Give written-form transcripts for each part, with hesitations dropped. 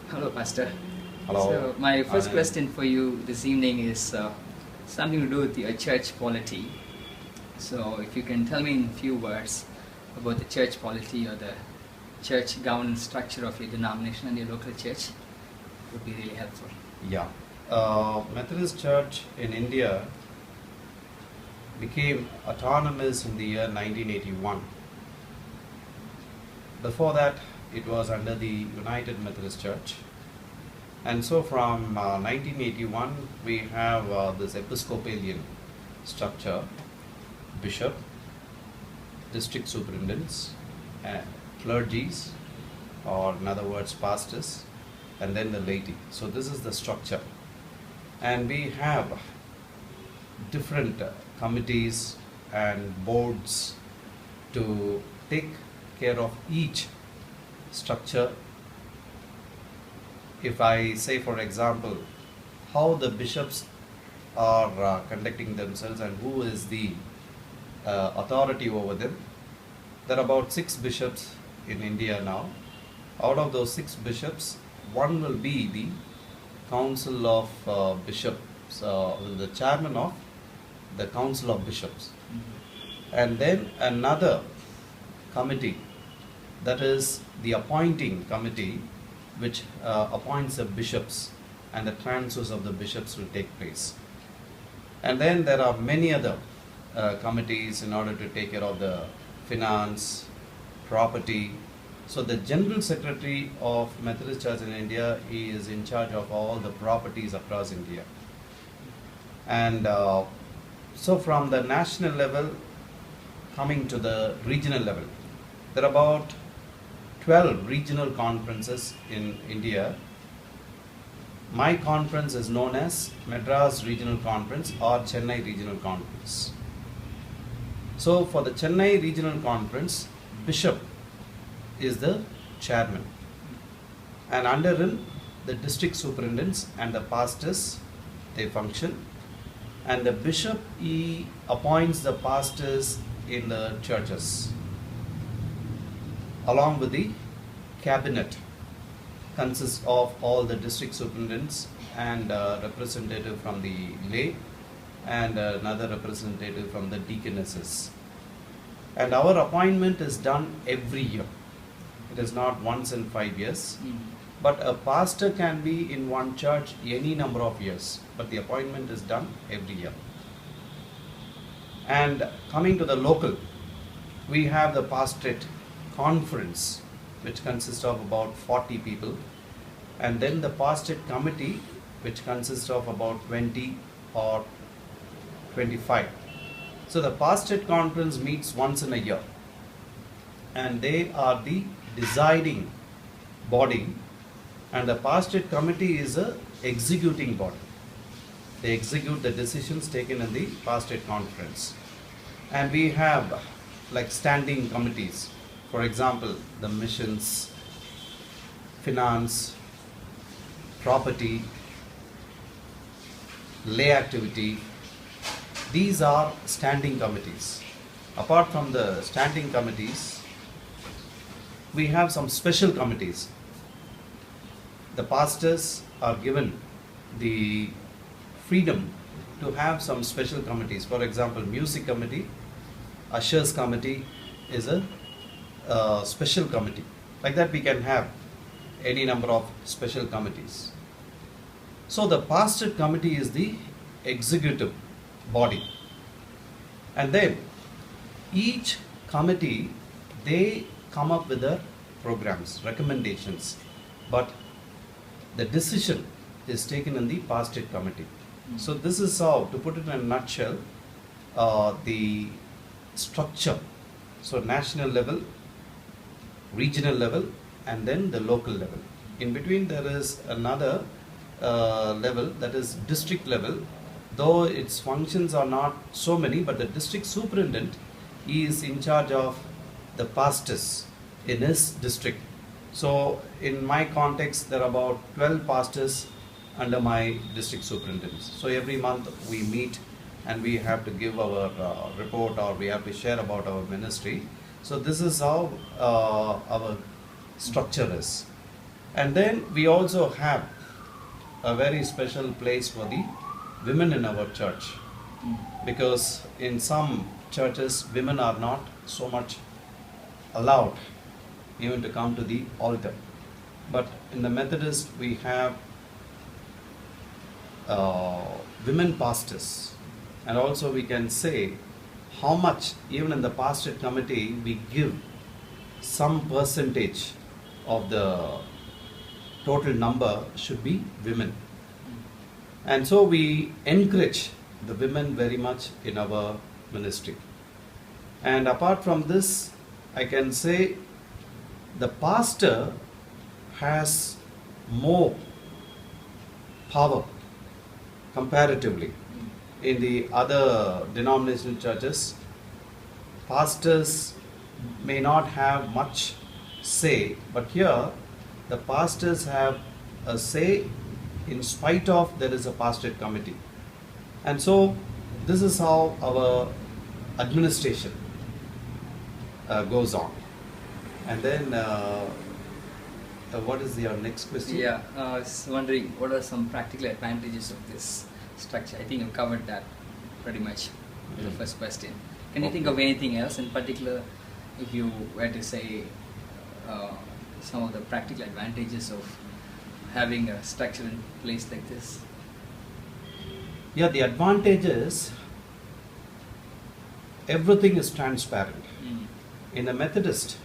Hello, Pastor. Hello. So, my first question for you this evening is something to do with your church polity. So, if you can tell me in a few words about the church polity or the church governance structure of your denomination and your local church, it would be really helpful. Yeah. Methodist Church in India became autonomous in the year 1981. Before that, it was under the United Methodist Church. And so from 1981, we have this Episcopalian structure, bishop, district superintendents, clergies, or in other words, pastors, and then the laity. So this is the structure. And we have different committees and boards to take care of each structure. If I say, for example, how the bishops are conducting themselves and who is the authority over them, there are about 6 bishops in India now. Out of those 6 bishops, one will be the Council of Bishops, the chairman of the Council of Bishops. And then another committee, that is the appointing committee, which appoints the bishops, and the transfers of the bishops will take place. And then there are many other committees in order to take care of the finance, property. So the General Secretary of Methodist Church in India, he is in charge of all the properties across India. And so from the national level, coming to the regional level, there are about 12 regional conferences in India. My conference is known as Madras Regional Conference or Chennai Regional Conference. So for the Chennai Regional Conference, Bishop is the chairman, and under him the district superintendents and the pastors, they function, and the bishop, he appoints the pastors in the churches along with the cabinet, consists of all the district superintendents and a representative from the lay and another representative from the deaconesses. And our appointment is done every year. It is not once in 5 years. But a pastor can be in one church any number of years, but the appointment is done every year. And coming to the local, we have the pastorate conference, which consists of about 40 people, and then the pastorate committee, which consists of about 20 or 25. So the pastorate conference meets once in a year, and they are the deciding body, and the pastorate committee is a executing body. They execute the decisions taken in the pastorate conference. And we have like standing committees, for example, the missions, finance, property, lay activity. These are standing committees. Apart from the standing committees, we have some special committees. The pastors are given the freedom to have some special committees. For example, music committee, ushers committee is a special committee. Like that we can have any number of special committees. So the pastorate committee is the executive body. And then each committee, they come up with their programs, recommendations, but the decision is taken in the pastorate committee. So this is how, to put it in a nutshell, the structure. So national level, regional level, and then the local level. In between there is another level, that is district level. Though its functions are not so many, but the district superintendent is in charge of the pastors in his district. So in my context, there are about 12 pastors under my district superintendents. So every month we meet and we have to give our report, or we have to share about our ministry. So this is how our structure is. And then we also have a very special place for the women in our church, because in some churches women are not so much allowed even to come to the altar. But in the Methodist we have women pastors, and also we can say how much even in the pastorate committee we give some percentage of the total number should be women. And so we encourage the women very much in our ministry. And apart from this, I can say the pastor has more power comparatively. In the other denominational churches, pastors may not have much say, but here the pastors have a say in spite of there is a pastorate committee. And so this is how our administration goes on. And then what is your next question? Yeah, I was wondering what are some practical advantages of this structure? I think you covered that pretty much in the first question. Can you think of anything else in particular, if you were to say some of the practical advantages of having a structure in place like this? Yeah, the advantage is everything is transparent. In a Methodist,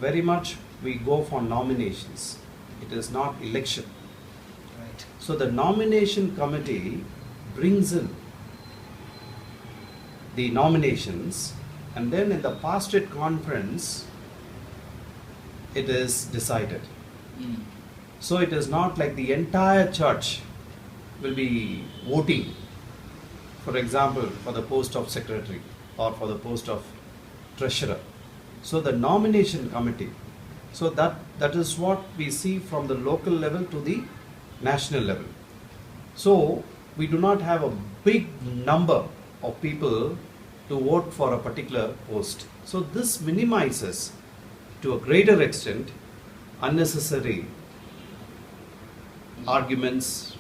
very much we go for nominations. It is not election. Right. So the nomination committee brings in the nominations, and then in the pastorate conference it is decided. So it is not like the entire church will be voting, for example, for the post of secretary or for the post of treasurer. So the nomination committee, so that is what we see from the local level to the national level. So we do not have a big number of people to vote for a particular post. So this minimizes to a greater extent unnecessary arguments,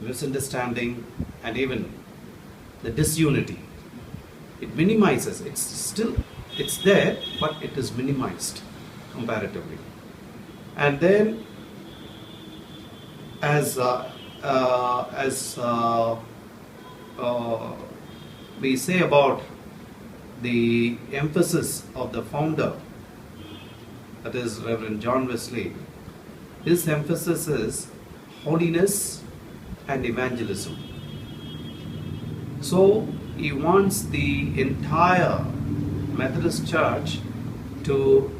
misunderstanding, and even the disunity. It minimizes. It's there, but it is minimized comparatively. And then as we say about the emphasis of the founder, that is Reverend John Wesley, his emphasis is holiness and evangelism. So he wants the entire Methodist Church to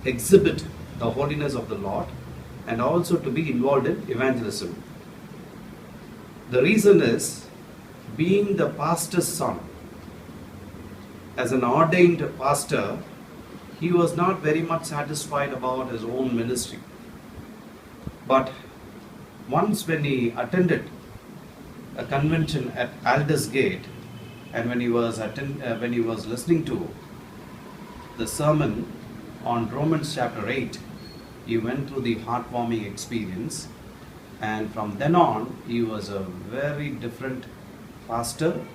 exhibit the holiness of the Lord and also to be involved in evangelism. The reason is, being the pastor's son, as an ordained pastor, he was not very much satisfied about his own ministry. But once when he attended a convention at Aldersgate, and when he was listening to the sermon on Romans chapter 8, he went through the heartwarming experience, and from then on he was a very different pastor.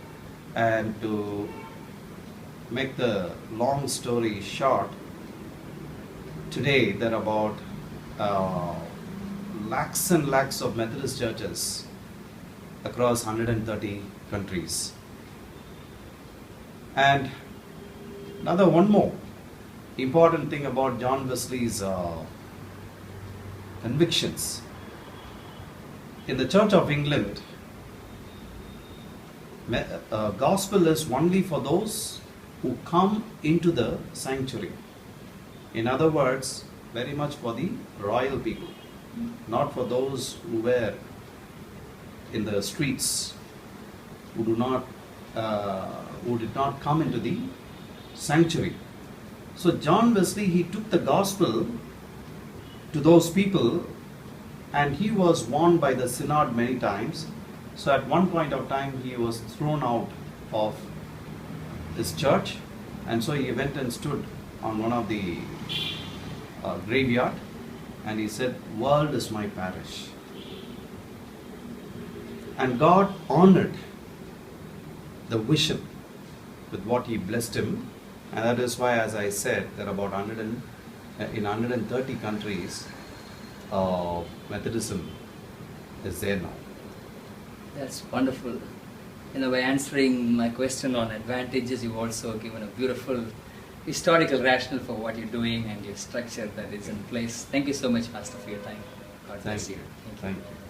And to make the long story short, today there are about lakhs and lakhs of Methodist churches across 130 countries. And one more important thing about John Wesley's convictions. In the Church of England, gospel is only for those who come into the sanctuary. In other words, very much for the royal people, not for those who were in the streets, who did not come into the sanctuary. So John Wesley, he took the gospel to those people, and he was warned by the synod many times. So at one point of time he was thrown out of his church, and so he went and stood on one of the graveyard, and he said, "World is my parish." And God honored the bishop with what he blessed him, and that is why, as I said, there are about in 130 countries, Methodism is there now. That's wonderful. By answering my question on advantages, you've also given a beautiful historical rationale for what you're doing and your structure that is in place. Thank you so much, Pastor, for your time. God bless you. Thank you.